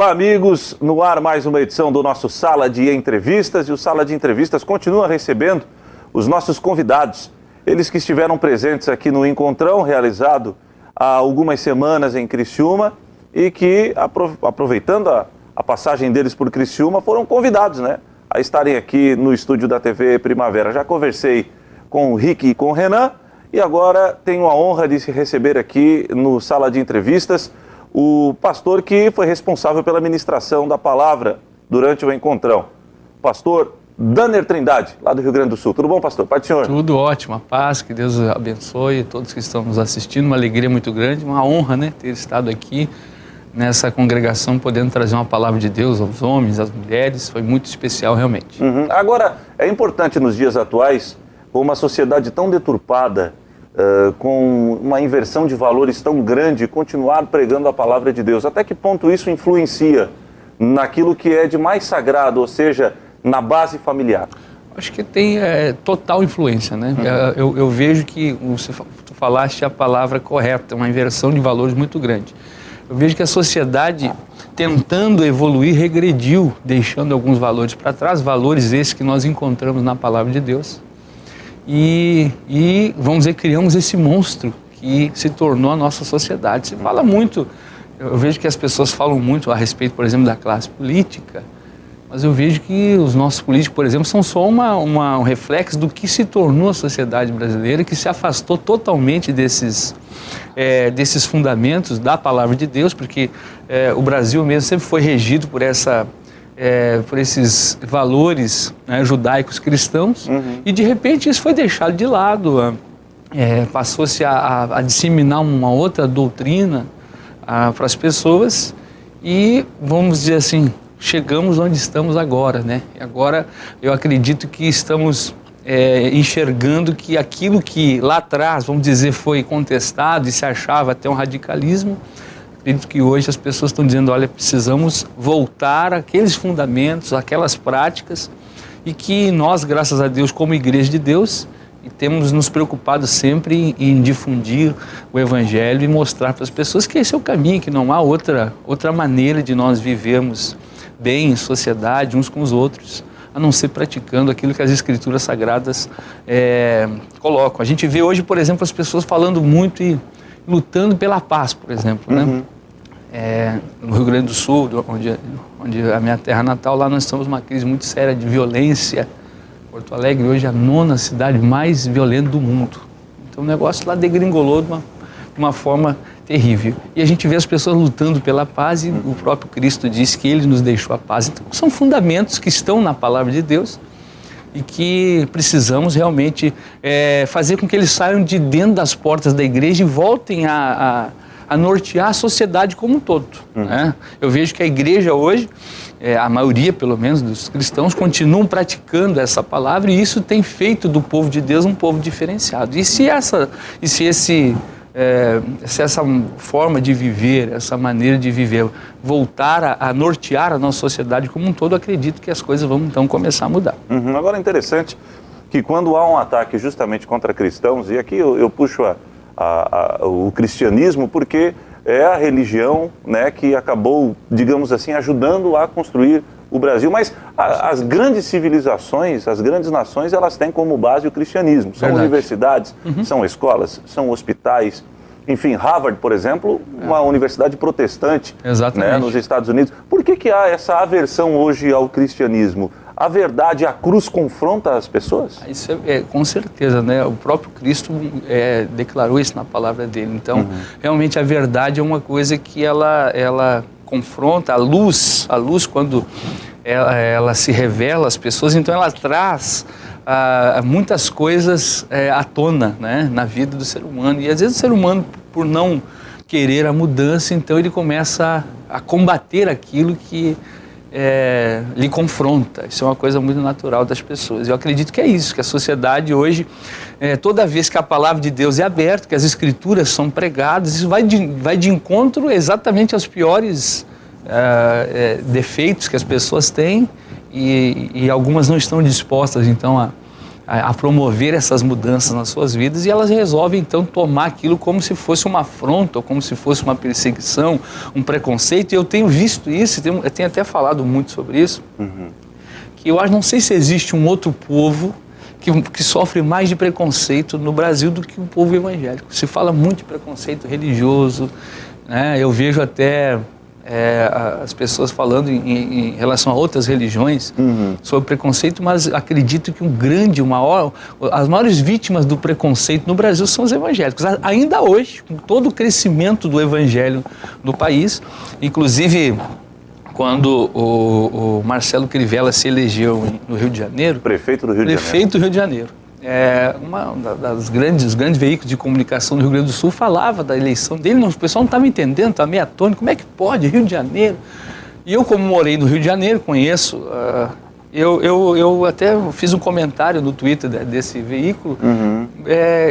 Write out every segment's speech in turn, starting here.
Olá, amigos, no ar mais uma edição do nosso Sala de Entrevistas, e o Sala de Entrevistas continua recebendo os nossos convidados, eles que estiveram presentes aqui no Encontrão, realizado há algumas semanas em Criciúma, e que, aproveitando a passagem deles por Criciúma, foram convidados, a estarem aqui no estúdio da TV Primavera. Já conversei com o Rick e com o Renan, e agora tenho a honra de se receber aqui no Sala de Entrevistas o pastor que foi responsável pela ministração da palavra durante o Encontrão, pastor Danner Trindade, lá do Rio Grande do Sul. Tudo bom, pastor? Paz do Senhor. Tudo ótimo, a paz, que Deus abençoe todos que estão nos assistindo, uma alegria muito grande, uma honra, ter estado aqui nessa congregação, podendo trazer uma palavra de Deus aos homens, às mulheres, foi muito especial realmente. Agora, é importante nos dias atuais, com uma sociedade tão deturpada, com uma inversão de valores tão grande, continuar pregando a palavra de Deus. Até que ponto isso influencia naquilo que é de mais sagrado, ou seja, na base familiar? Acho que tem total influência, Eu vejo que, tu falaste a palavra correta, uma inversão de valores muito grande. Eu vejo que a sociedade, tentando evoluir, regrediu, deixando alguns valores para trás, valores esses que nós encontramos na palavra de Deus. E vamos dizer, criamos esse monstro que se tornou a nossa sociedade. Se fala muito, eu vejo que as pessoas falam muito a respeito, por exemplo, da classe política, mas eu vejo que os nossos políticos, por exemplo, são só um reflexo do que se tornou a sociedade brasileira, que se afastou totalmente desses fundamentos da palavra de Deus, porque o Brasil mesmo sempre foi regido por esses valores judaicos cristãos, e de repente isso foi deixado de lado, passou-se a disseminar uma outra doutrina para as pessoas, e vamos dizer assim, chegamos onde estamos agora, Agora eu acredito que estamos enxergando que aquilo que lá atrás, vamos dizer, foi contestado e se achava até um radicalismo, acredito que hoje as pessoas estão dizendo, olha, precisamos voltar àqueles fundamentos, àquelas práticas, e que nós, graças a Deus, como Igreja de Deus, temos nos preocupado sempre em difundir o Evangelho e mostrar para as pessoas que esse é o caminho, que não há outra maneira de nós vivermos bem em sociedade, uns com os outros, a não ser praticando aquilo que as Escrituras Sagradas colocam. A gente vê hoje, por exemplo, as pessoas falando muito e lutando pela paz, por exemplo, no Rio Grande do Sul, onde a minha terra natal, lá nós estamos numa crise muito séria de violência. Porto Alegre hoje é a 9ª cidade mais violenta do mundo. Então o negócio lá degringolou de uma forma terrível. E a gente vê as pessoas lutando pela paz, e o próprio Cristo disse que Ele nos deixou a paz. Então são fundamentos que estão na palavra de Deus e que precisamos realmente fazer com que eles saiam de dentro das portas da igreja e voltem a nortear a sociedade como um todo. Eu vejo que a igreja hoje, a maioria pelo menos dos cristãos, continuam praticando essa palavra, e isso tem feito do povo de Deus um povo diferenciado. E se essa forma de viver, essa maneira de viver, voltar a nortear a nossa sociedade como um todo, acredito que as coisas vão então começar a mudar. Agora é interessante que quando há um ataque justamente contra cristãos, e aqui eu puxo o cristianismo, porque é a religião que acabou, digamos assim, ajudando a construir o Brasil, mas as grandes civilizações, as grandes nações, elas têm como base o cristianismo. São universidades, são escolas, são hospitais. Enfim, Harvard, por exemplo, uma universidade protestante, nos Estados Unidos. Por que há essa aversão hoje ao cristianismo? A verdade, a cruz confronta as pessoas? Isso com certeza, O próprio Cristo declarou isso na palavra dele. Então, realmente a verdade é uma coisa que ela confronta, a luz quando ela se revela às pessoas, então ela traz muitas coisas à tona, na vida do ser humano. E às vezes o ser humano, por não querer a mudança, então ele começa a combater aquilo que lhe confronta. Isso é uma coisa muito natural das pessoas. Eu acredito que é isso, que a sociedade hoje, toda vez que a palavra de Deus é aberta, que as Escrituras são pregadas, isso vai de encontro exatamente aos piores defeitos que as pessoas têm, e algumas não estão dispostas então a promover essas mudanças nas suas vidas, e elas resolvem então tomar aquilo como se fosse uma afronta, ou como se fosse uma perseguição, um preconceito. E eu tenho visto isso, eu tenho até falado muito sobre isso, que eu acho, não sei se existe um outro povo que sofre mais de preconceito no Brasil do que o povo evangélico. Se fala muito de preconceito religioso, né? Eu vejo até as pessoas falando em relação a outras religiões sobre preconceito, mas acredito que as maiores vítimas do preconceito no Brasil são os evangélicos. Ainda hoje, com todo o crescimento do evangelho no país, inclusive quando o Marcelo Crivella se elegeu no Rio de Janeiro. Prefeito do Rio de Janeiro. Prefeito do Rio de Janeiro. Os grandes veículos de comunicação do Rio Grande do Sul falava da eleição dele. O pessoal não estava entendendo, estava meio atônito. Como é que pode? Rio de Janeiro. E eu, como morei no Rio de Janeiro, conheço. Eu até fiz um comentário no Twitter desse veículo,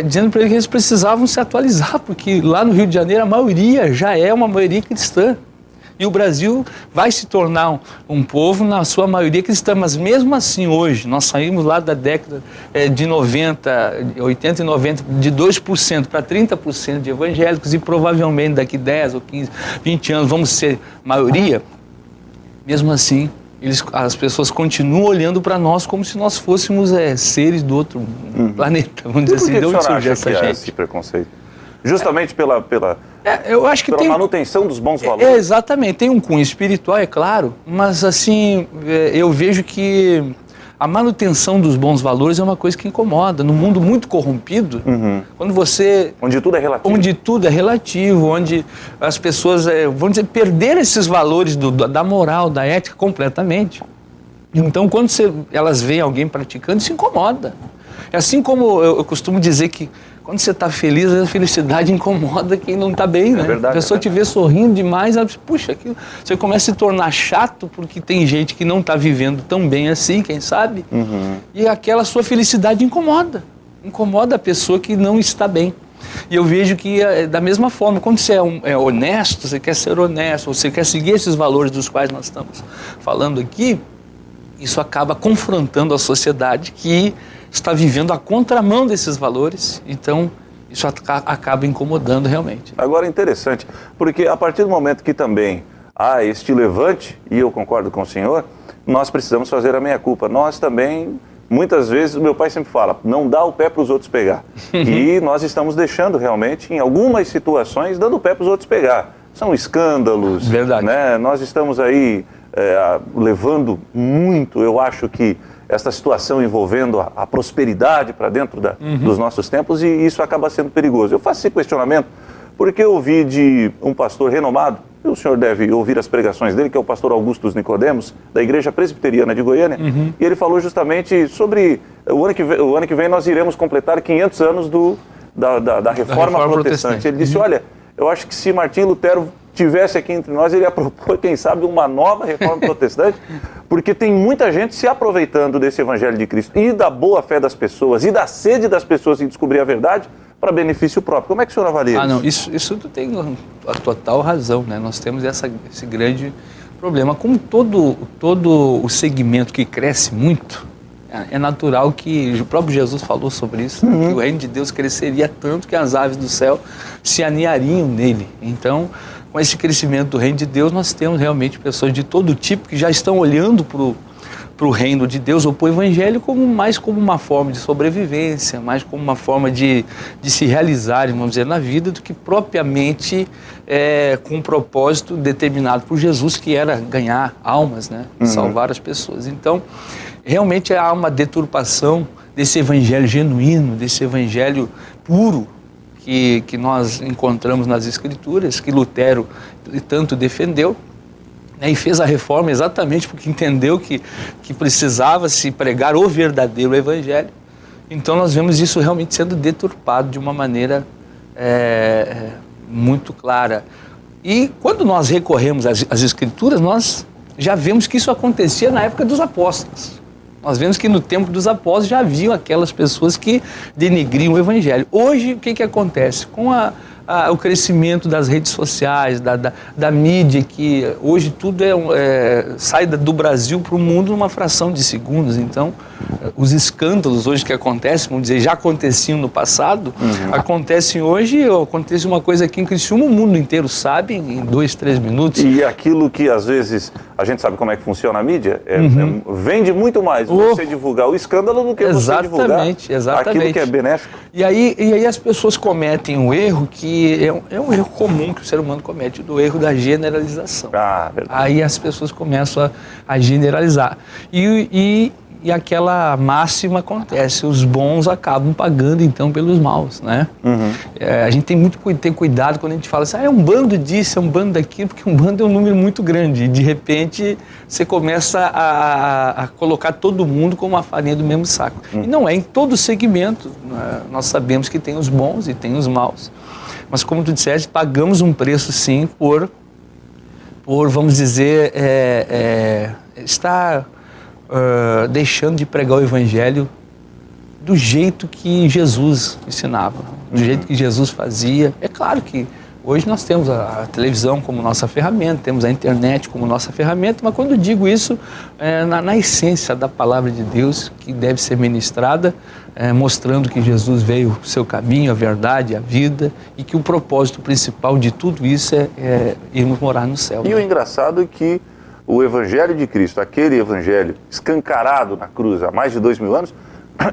dizendo para ele que eles precisavam se atualizar, porque lá no Rio de Janeiro a maioria já é uma maioria cristã. E o Brasil vai se tornar um povo, na sua maioria, cristã. Mas mesmo assim, hoje, nós saímos lá da década de 80 e 90, de 2% para 30% de evangélicos, e provavelmente daqui 10 ou 15, 20 anos vamos ser maioria. Mesmo assim, as pessoas continuam olhando para nós como se nós fôssemos seres do outro planeta, vamos dizer assim. De onde surge essa gente? Esse preconceito? Justamente pela eu acho que pela tem manutenção dos bons valores. Exatamente, tem um cunho espiritual, é claro, mas assim, eu vejo que a manutenção dos bons valores é uma coisa que incomoda. No mundo muito corrompido, quando você... Onde tudo é relativo. Onde tudo é relativo, onde as pessoas, vamos dizer, perderam esses valores da moral, da ética completamente. Então, quando elas veem alguém praticando, isso incomoda. É assim como eu costumo dizer que quando você está feliz, a felicidade incomoda quem não está bem, né? Verdade, a pessoa te vê sorrindo demais, ela diz, puxa, você começa a se tornar chato porque tem gente que não está vivendo tão bem assim, quem sabe? E aquela sua felicidade incomoda a pessoa que não está bem. E eu vejo que, da mesma forma, quando você é honesto, você quer ser honesto, você quer seguir esses valores dos quais nós estamos falando aqui, isso acaba confrontando a sociedade que está vivendo a contramão desses valores, então isso acaba incomodando realmente. Agora, interessante, porque a partir do momento que também há este levante, e eu concordo com o senhor, nós precisamos fazer a meia-culpa. Nós também, muitas vezes, o meu pai sempre fala, não dá o pé para os outros pegar. E nós estamos deixando realmente, em algumas situações, dando o pé para os outros pegar. São escândalos, verdade, né? Nós estamos aí levando muito, eu acho que, esta situação envolvendo a prosperidade para dentro dos nossos tempos, e isso acaba sendo perigoso. Eu faço esse questionamento porque eu ouvi de um pastor renomado, e o senhor deve ouvir as pregações dele, que é o pastor Augustus Nicodemos, da Igreja Presbiteriana de Goiânia, e ele falou justamente sobre o ano que vem nós iremos completar 500 anos da Reforma Protestante. Ele disse, olha, eu acho que se Martinho Lutero tivesse aqui entre nós, ele ia propor, quem sabe, uma nova reforma protestante, porque tem muita gente se aproveitando desse evangelho de Cristo e da boa fé das pessoas e da sede das pessoas em descobrir a verdade para benefício próprio. Como é que o senhor avalia isso? Isso tu tem a total razão, né? Nós temos esse grande problema. Como todo o segmento que cresce muito, é natural que o próprio Jesus falou sobre isso, que o reino de Deus cresceria tanto que as aves do céu se aninhariam nele. Então, com esse crescimento do reino de Deus, nós temos realmente pessoas de todo tipo que já estão olhando para o reino de Deus ou para o evangelho mais como uma forma de sobrevivência, mais como uma forma de se realizar, vamos dizer, na vida, do que propriamente com um propósito determinado por Jesus, que era ganhar almas, né? Salvar as pessoas. Então, realmente há uma deturpação desse evangelho genuíno, desse evangelho puro, que nós encontramos nas Escrituras, que Lutero tanto defendeu, né, e fez a reforma exatamente porque entendeu que precisava se pregar o verdadeiro evangelho. Então nós vemos isso realmente sendo deturpado de uma maneira muito clara. E quando nós recorremos às Escrituras, nós já vemos que isso acontecia na época dos apóstolos. Nós vemos que no tempo dos apóstolos já haviam aquelas pessoas que denegriam o evangelho. Hoje, o que acontece? Com o crescimento das redes sociais, da mídia, que hoje tudo sai do Brasil para o mundo numa fração de segundos. Então, os escândalos hoje que acontecem, vamos dizer, já aconteciam no passado, acontecem hoje, acontece uma coisa aqui em Criciúma, o mundo inteiro sabe, em 2, 3 minutos. E aquilo que às vezes, a gente sabe como é que funciona a mídia, vende muito mais você divulgar o escândalo do que você divulgar aquilo que é benéfico. E aí as pessoas cometem um erro que é um erro comum que o ser humano comete, do erro da generalização. Verdade. Aí as pessoas começam a generalizar. E aquela máxima acontece, os bons acabam pagando então pelos maus, né? A gente tem muito ter cuidado quando a gente fala assim, é um bando disso, é um bando daquilo, porque um bando é um número muito grande e de repente você começa a colocar todo mundo como uma farinha do mesmo saco. E não é em todo segmento, nós sabemos que tem os bons e tem os maus, mas como tu disseste, pagamos um preço sim por vamos dizer, estar deixando de pregar o Evangelho do jeito que Jesus ensinava, do jeito que Jesus fazia. É claro que hoje nós temos a televisão como nossa ferramenta, temos a internet como nossa ferramenta, mas quando eu digo isso, na essência da palavra de Deus, que deve ser ministrada, mostrando que Jesus veio o seu caminho, a verdade, a vida, e que o propósito principal de tudo isso é irmos morar no céu. E o engraçado é que o Evangelho de Cristo, aquele Evangelho escancarado na cruz há mais de 2000 anos,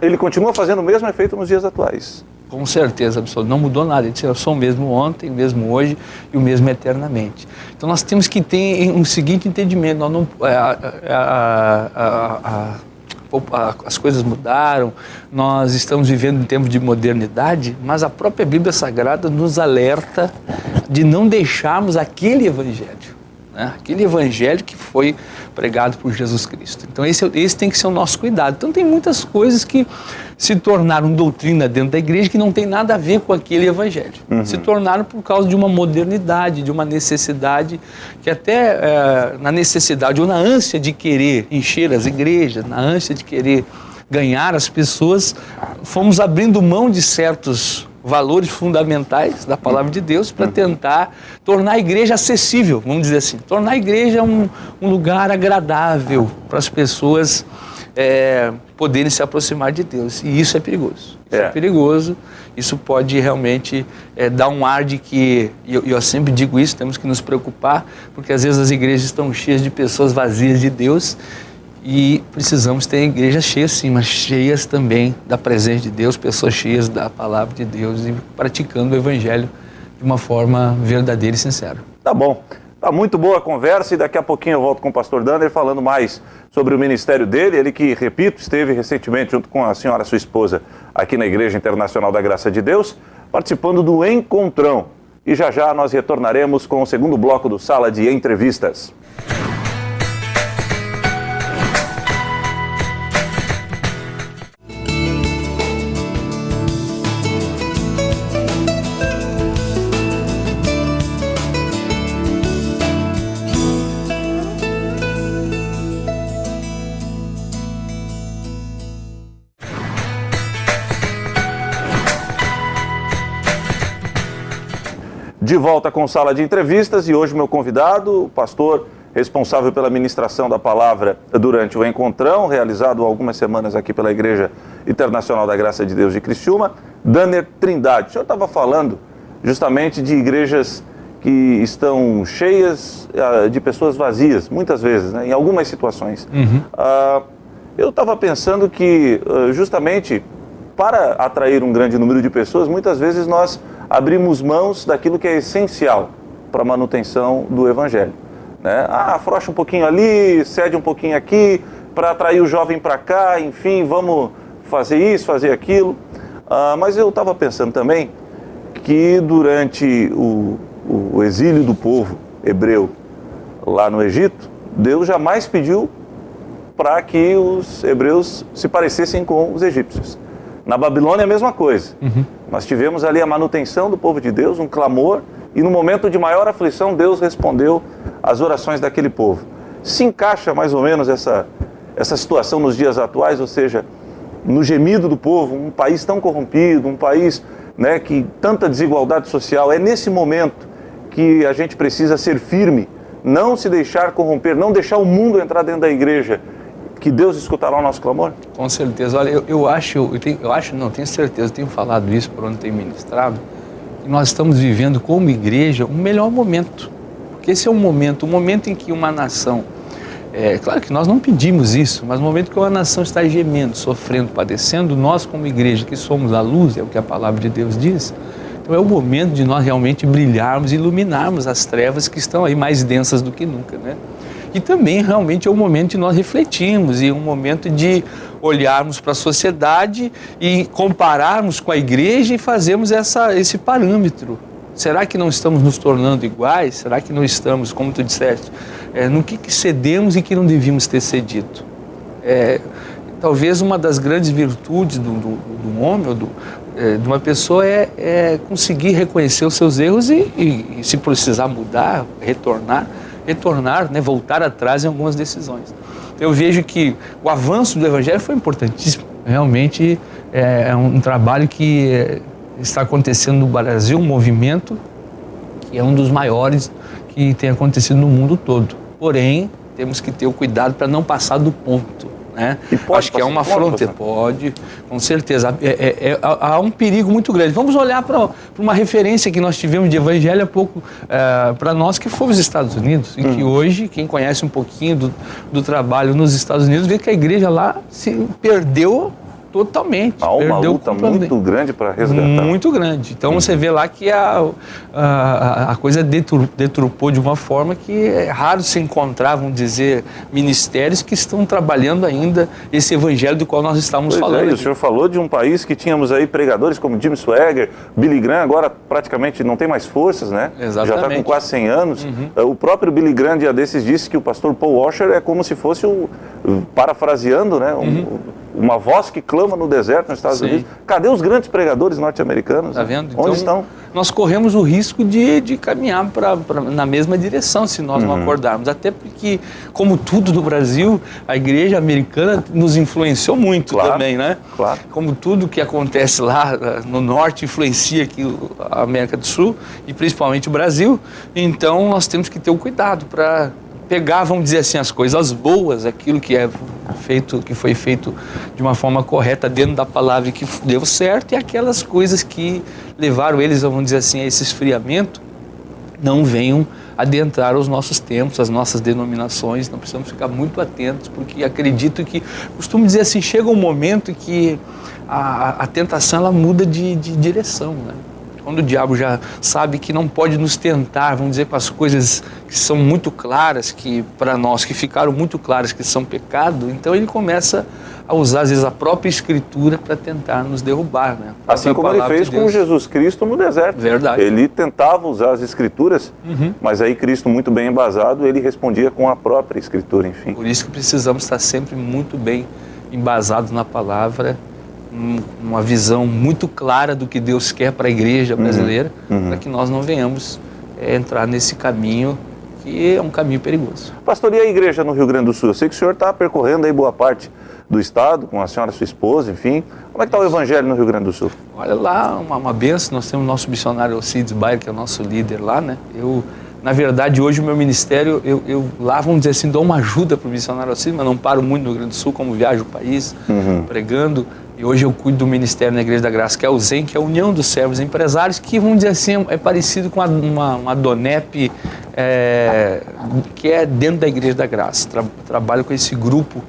ele continua fazendo o mesmo efeito nos dias atuais. Com certeza absoluta, não mudou nada. Ele disse, eu sou o mesmo ontem, o mesmo hoje e o mesmo eternamente. Então nós temos que ter um seguinte entendimento, nós não, as coisas mudaram, nós estamos vivendo em tempos de modernidade, mas a própria Bíblia Sagrada nos alerta de não deixarmos aquele Evangelho. Aquele Evangelho que foi pregado por Jesus Cristo. Então esse tem que ser o nosso cuidado. Então tem muitas coisas que se tornaram doutrina dentro da igreja que não tem nada a ver com aquele Evangelho. Se tornaram por causa de uma modernidade, de uma necessidade, que até na necessidade ou na ânsia de querer encher as igrejas, na ânsia de querer ganhar as pessoas, fomos abrindo mão de certos valores fundamentais da palavra de Deus para tentar tornar a igreja acessível, vamos dizer assim, tornar a igreja um lugar agradável para as pessoas poderem se aproximar de Deus. E isso é perigoso. Isso é perigoso, isso pode realmente dar um ar de que, e eu sempre digo isso, temos que nos preocupar, porque às vezes as igrejas estão cheias de pessoas vazias de Deus. E precisamos ter igrejas cheias sim, mas cheias também da presença de Deus, pessoas cheias da palavra de Deus e praticando o Evangelho de uma forma verdadeira e sincera. Tá bom. Tá muito boa a conversa e daqui a pouquinho eu volto com o pastor Danner falando mais sobre o ministério dele. Ele que, repito, esteve recentemente junto com a senhora, sua esposa, aqui na Igreja Internacional da Graça de Deus, participando do Encontrão. E já já nós retornaremos com o segundo bloco do Sala de Entrevistas. De volta com Sala de Entrevistas e hoje meu convidado, o pastor responsável pela ministração da palavra durante o Encontrão, realizado há algumas semanas aqui pela Igreja Internacional da Graça de Deus de Criciúma, Danner Trindade. O senhor estava falando justamente de igrejas que estão cheias de pessoas vazias, muitas vezes, né, em algumas situações. Eu estava pensando que justamente para atrair um grande número de pessoas, muitas vezes nós abrimos mãos daquilo que é essencial para a manutenção do Evangelho. Né? Afrouxa um pouquinho ali, cede um pouquinho aqui, para atrair o jovem para cá, enfim, vamos fazer isso, fazer aquilo. Mas eu estava pensando também que durante o exílio do povo hebreu lá no Egito, Deus jamais pediu para que os hebreus se parecessem com os egípcios. Na Babilônia a mesma coisa. Nós tivemos ali a manutenção do povo de Deus, um clamor, e no momento de maior aflição Deus respondeu às orações daquele povo. Se encaixa mais ou menos essa situação nos dias atuais, ou seja, no gemido do povo, um país tão corrompido, um país né, que tanta desigualdade social. É nesse momento que a gente precisa ser firme, não se deixar corromper, não deixar o mundo entrar dentro da igreja, que Deus escutará o nosso clamor? Com certeza. Olha, tenho certeza, tenho falado isso por onde tenho ministrado, que nós estamos vivendo como igreja um melhor momento. Porque esse é um momento em que uma nação, claro que nós não pedimos isso, mas no momento que uma nação está gemendo, sofrendo, padecendo, nós como igreja, que somos a luz, é o que a palavra de Deus diz, então é o momento de nós realmente brilharmos e iluminarmos as trevas que estão aí mais densas do que nunca, né? E também realmente é o momento de nós refletirmos e um momento de olharmos para a sociedade e compararmos com a igreja e fazermos esse parâmetro. Será que não estamos nos tornando iguais? Será que não estamos, como tu disseste, no que cedemos e que não devíamos ter cedido? Talvez uma das grandes virtudes do homem ou de uma pessoa é conseguir reconhecer os seus erros e se precisar mudar, retornar, né, voltar atrás em algumas decisões. Eu vejo que o avanço do Evangelho foi importantíssimo. Realmente é um trabalho que está acontecendo no Brasil, um movimento que é um dos maiores que tem acontecido no mundo todo. Porém, temos que ter o cuidado para não passar do ponto. Né? Acho que é uma fronteira. Pode, com certeza. Há um perigo muito grande. Vamos olhar para uma referência que nós tivemos de evangelho há pouco, para nós que fomos nos Estados Unidos, e que hoje, quem conhece um pouquinho do trabalho nos Estados Unidos, vê que a igreja lá se perdeu totalmente. Há uma luta muito grande para resgatar. Muito grande. Então você vê lá que a coisa deturpou de uma forma que é raro se encontrar, vamos dizer, ministérios que estão trabalhando ainda esse evangelho do qual nós estávamos falando. O senhor falou de um país que tínhamos aí pregadores como Jim Swaggart, Billy Graham, agora praticamente não tem mais forças, né? Exatamente. Já está com quase 100 anos. O próprio Billy Graham, dia desses, disse que o pastor Paul Washer é como se fosse, parafraseando, né? Uma voz que clama no deserto nos Estados Unidos. Cadê os grandes pregadores norte-americanos? Está vendo? Onde estão? Nós corremos o risco de caminhar na mesma direção se nós não acordarmos. Até porque, como tudo no Brasil, a igreja americana nos influenciou muito também, né? Claro. Como tudo que acontece lá no norte influencia aqui a América do Sul e principalmente o Brasil. Então nós temos que ter o cuidado para pegar, vamos dizer assim, as coisas boas, aquilo que foi feito de uma forma correta dentro da palavra e que deu certo, e aquelas coisas que levaram eles, vamos dizer assim, a esse esfriamento, não venham adentrar os nossos tempos, as nossas denominações. Não precisamos ficar muito atentos, porque acredito que, costumo dizer assim, chega um momento que a tentação ela muda de direção, né? Quando o diabo já sabe que não pode nos tentar, vamos dizer, com as coisas que são muito claras, que para nós, que ficaram muito claras que são pecado, então ele começa a usar, às vezes, a própria Escritura para tentar nos derrubar, né? Assim como ele fez com Jesus Cristo no deserto. Verdade. Ele tentava usar as Escrituras, mas aí Cristo, muito bem embasado, ele respondia com a própria Escritura, enfim. Por isso que precisamos estar sempre muito bem embasados na palavra, uma visão muito clara do que Deus quer para a igreja brasileira, para que nós não venhamos entrar nesse caminho que é um caminho perigoso. Pastor, e a igreja no Rio Grande do Sul? Eu sei que o senhor está percorrendo aí boa parte do estado, com a senhora, sua esposa, enfim. Como é que está o evangelho no Rio Grande do Sul? Olha lá, uma benção. Nós temos o nosso missionário Alcides Bayer, que é o nosso líder lá, né? Na verdade, hoje o meu ministério, eu lá, vamos dizer assim, dou uma ajuda para o missionário Alcides, mas não paro muito no Rio Grande do Sul, como viajo o país, pregando. E hoje eu cuido do ministério na Igreja da Graça, que é o ZEM, que é a União dos Servos Empresários, que, vamos dizer assim, é parecido com uma DONEP, que é dentro da Igreja da Graça. Trabalho com esse grupo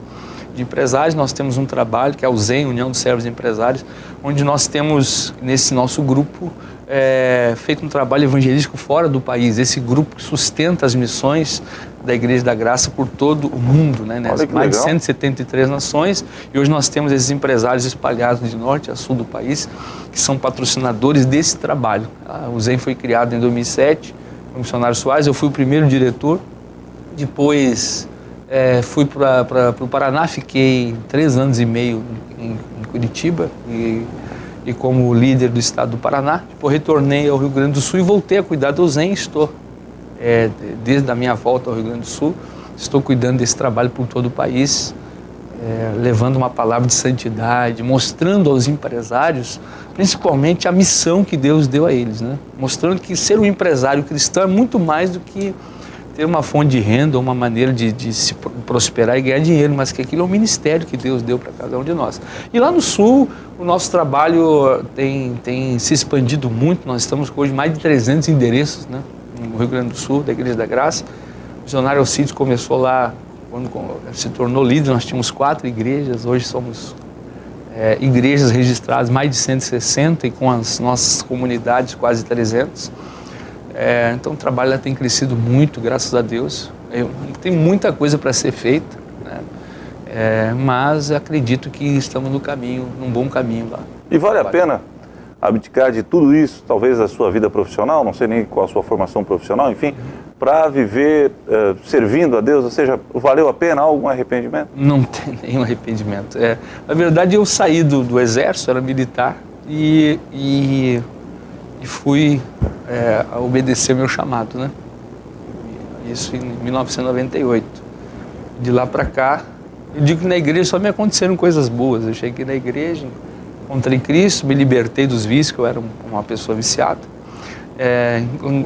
de empresários. Nós temos um trabalho, que é o ZEM, União dos Servos Empresários, onde nós temos, nesse nosso grupo, feito um trabalho evangelístico fora do país. Esse grupo que sustenta as missões da Igreja da Graça por todo o mundo, né? Mais de 173 nações, e hoje nós temos esses empresários espalhados de norte a sul do país, que são patrocinadores desse trabalho. O ZEM foi criado em 2007, o missionário Soares, eu fui o primeiro diretor, depois fui para o Paraná, fiquei 3 anos e meio em Curitiba, e como líder do estado do Paraná, depois retornei ao Rio Grande do Sul e voltei a cuidar do ZEM. Estou, desde a minha volta ao Rio Grande do Sul, estou cuidando desse trabalho por todo o país, levando uma palavra de santidade, mostrando aos empresários, principalmente a missão que Deus deu a eles, né? Mostrando que ser um empresário cristão é muito mais do que ter uma fonte de renda ou uma maneira de se prosperar e ganhar dinheiro, mas que aquilo é um ministério que Deus deu para cada um de nós. E lá no Sul, o nosso trabalho tem se expandido muito. Nós estamos com hoje mais de 300 endereços, né, no Rio Grande do Sul, da Igreja da Graça. O missionário Alcides começou lá, quando se tornou líder, nós tínhamos 4 igrejas, hoje somos igrejas registradas, mais de 160, e com as nossas comunidades quase 300. Então o trabalho lá tem crescido muito, graças a Deus. Tem muita coisa para ser feita, né? Mas acredito que estamos no caminho, num bom caminho lá. E vale a pena abdicar de tudo isso, talvez da sua vida profissional, não sei nem qual a sua formação profissional, enfim, para viver servindo a Deus? Ou seja, valeu a pena? Há algum arrependimento? Não tem nenhum arrependimento. Na verdade, eu saí do exército, era militar, e fui a obedecer meu chamado, né? Isso em 1998. De lá para cá, eu digo que na igreja só me aconteceram coisas boas. Eu cheguei na igreja, encontrei Cristo, me libertei dos vícios, que eu era uma pessoa viciada.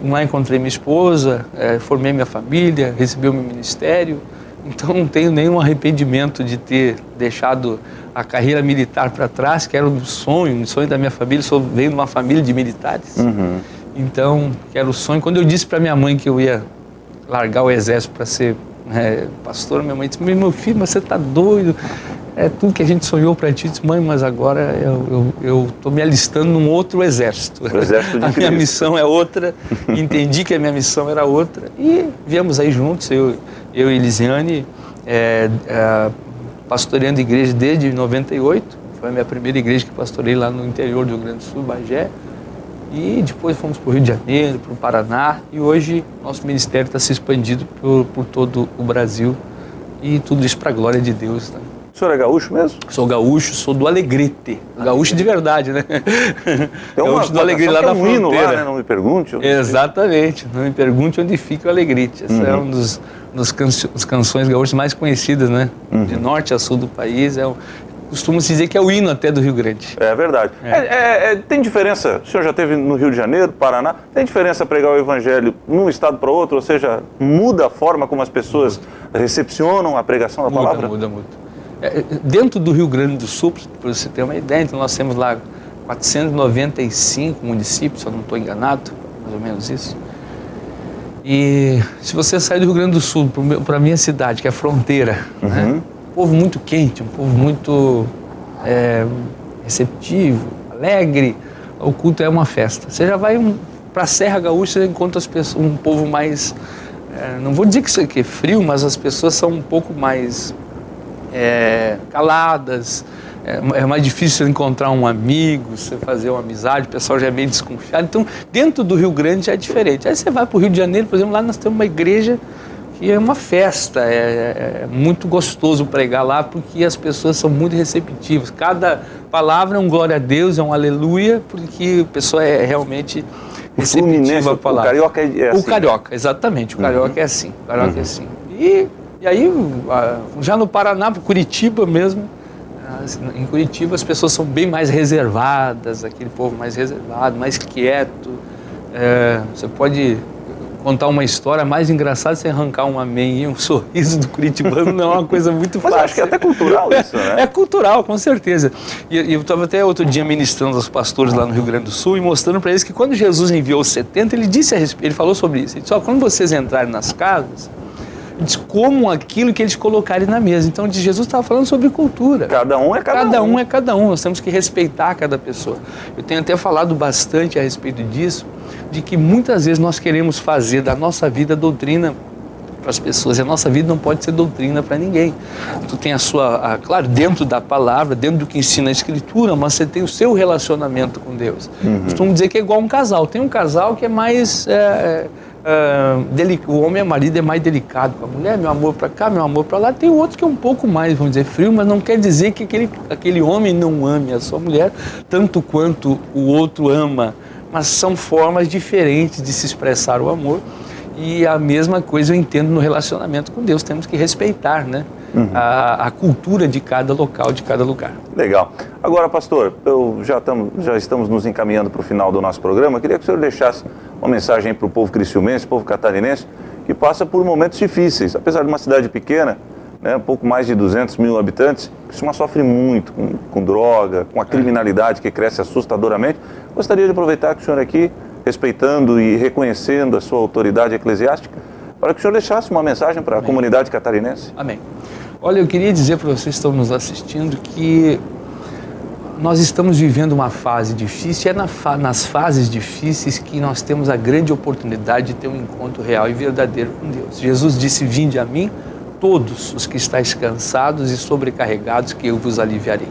Lá encontrei minha esposa, formei minha família, recebi o meu ministério. Então não tenho nenhum arrependimento de ter deixado a carreira militar para trás, que era um sonho da minha família. Venho de uma família de militares. Uhum. Então, que era o sonho. Quando eu disse para minha mãe que eu ia largar o exército para ser pastor, minha mãe disse: meu filho, mas você está doido? É tudo que a gente sonhou para ti. Eu disse: mãe, mas agora eu estou me alistando num outro exército. O exército de Cristo. A minha missão é outra, entendi que a minha missão era outra. E viemos aí juntos, eu e Elisiane, pastoreando igreja desde 98. Foi a minha primeira igreja que pastorei lá no interior do Rio Grande do Sul, Bagé. E depois fomos para o Rio de Janeiro, para o Paraná, e hoje nosso ministério está se expandindo por todo o Brasil, e tudo isso para a glória de Deus, né? O senhor é gaúcho mesmo? Sou gaúcho, sou do Alegrete, gaúcho de verdade, né? Tem gaúcho do Alegrete lá da fronteira. Lá, né? Não me pergunte. Exatamente, não me pergunte onde fica o Alegrete. Essa é uma das canções gaúchas mais conhecidas, né? De norte a sul do país. Costuma-se dizer que é o hino até do Rio Grande. É verdade. Tem diferença, o senhor já esteve no Rio de Janeiro, Paraná, tem diferença pregar o evangelho num estado para outro? Ou seja, muda a forma como as pessoas recepcionam a pregação da palavra? Muda. Dentro do Rio Grande do Sul, para você ter uma ideia, então nós temos lá 495 municípios, se eu não estou enganado, mais ou menos isso. E se você sair do Rio Grande do Sul para a minha cidade, que é a fronteira, né? Povo muito quente, um povo muito receptivo, alegre, o culto é uma festa. Você já vai para a Serra Gaúcha, você encontra as pessoas, um povo mais, não vou dizer que isso aqui é frio, mas as pessoas são um pouco mais caladas. É mais difícil encontrar um amigo, você fazer uma amizade, o pessoal já é meio desconfiado. Então, dentro do Rio Grande já é diferente. Aí você vai para o Rio de Janeiro, por exemplo, lá nós temos uma igreja que é uma festa, é muito gostoso pregar lá, porque as pessoas são muito receptivas. Cada palavra é um glória a Deus, é um aleluia, porque a pessoa é realmente receptiva à palavra. O carioca é assim. O carioca, exatamente, o carioca é assim. O carioca é assim. E aí, já no Paraná, Curitiba mesmo, em Curitiba as pessoas são bem mais reservadas, aquele povo mais reservado, mais quieto. Você pode contar uma história mais engraçada sem arrancar um amém e um sorriso do curitibano, não é uma coisa muito fácil. Mas acho que é até cultural isso, né? É cultural, com certeza. E eu estava até outro dia ministrando aos pastores lá no Rio Grande do Sul e mostrando para eles que quando Jesus enviou os 70, ele falou sobre isso. Ele disse: quando vocês entrarem nas casas, comam aquilo que eles colocarem na mesa. Então, Jesus estava falando sobre cultura. Cada um é cada um. Cada um é cada um. Nós temos que respeitar cada pessoa. Eu tenho até falado bastante a respeito disso, de que muitas vezes nós queremos fazer da nossa vida doutrina para as pessoas. E a nossa vida não pode ser doutrina para ninguém. Tu tem claro, dentro da palavra, dentro do que ensina a Escritura, mas você tem o seu relacionamento com Deus. Costumo dizer que é igual um casal. Tem um casal que é mais... o homem, marido, é mais delicado com a mulher, meu amor para cá, meu amor para lá. Tem outro que é um pouco mais, vamos dizer, frio, mas não quer dizer que aquele homem não ame a sua mulher tanto quanto o outro ama, mas são formas diferentes de se expressar o amor. E a mesma coisa eu entendo no relacionamento com Deus, temos que respeitar, né? a cultura de cada local, de cada lugar. Legal. Agora, pastor, já estamos nos encaminhando para o final do nosso programa. Queria que o senhor deixasse uma mensagem para o povo criciumense, povo catarinense, que passa por momentos difíceis. Apesar de uma cidade pequena, né, pouco mais de 200 mil habitantes, Criciúma sofre muito com droga, com a criminalidade que cresce assustadoramente. Gostaria de aproveitar que o senhor aqui, respeitando e reconhecendo a sua autoridade eclesiástica, para que o senhor deixasse uma mensagem para a comunidade catarinense. Amém. Olha, eu queria dizer para vocês que estão nos assistindo que nós estamos vivendo uma fase difícil, nas fases difíceis que nós temos a grande oportunidade de ter um encontro real e verdadeiro com Deus. Jesus disse: vinde a mim todos os que estáis cansados e sobrecarregados, que eu vos aliviarei.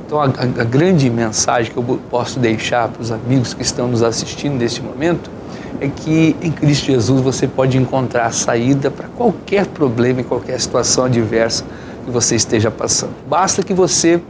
Então a grande mensagem que eu posso deixar para os amigos que estão nos assistindo neste momento é que em Cristo Jesus você pode encontrar saída para qualquer problema e qualquer situação adversa que você esteja passando. Basta que você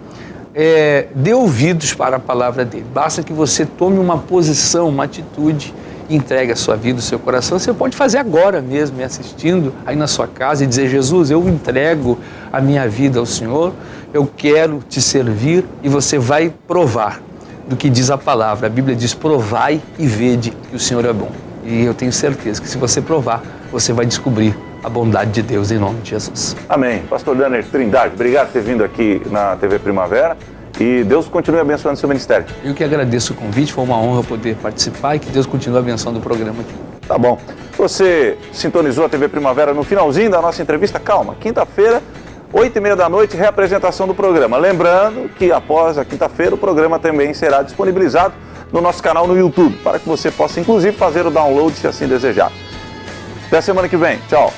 dê ouvidos para a palavra dele, basta que você tome uma posição, uma atitude, entregue a sua vida, o seu coração. Você pode fazer agora mesmo, me assistindo aí na sua casa, e dizer: Jesus, eu entrego a minha vida ao Senhor, eu quero te servir, e você vai provar do que diz a palavra. A Bíblia diz: provai e vede que o Senhor é bom. E eu tenho certeza que se você provar, você vai descobrir a bondade de Deus, em nome de Jesus. Amém. Pastor Danner Trindade, obrigado por ter vindo aqui na TV Primavera, e Deus continue abençoando seu ministério. Eu que agradeço o convite, foi uma honra poder participar, e que Deus continue abençoando o programa aqui. Tá bom. Você sintonizou a TV Primavera no finalzinho da nossa entrevista? Calma, quinta-feira, 8h30 da noite, reapresentação do programa. Lembrando que após a quinta-feira o programa também será disponibilizado no nosso canal no YouTube, para que você possa inclusive fazer o download se assim desejar. Até semana que vem. Tchau.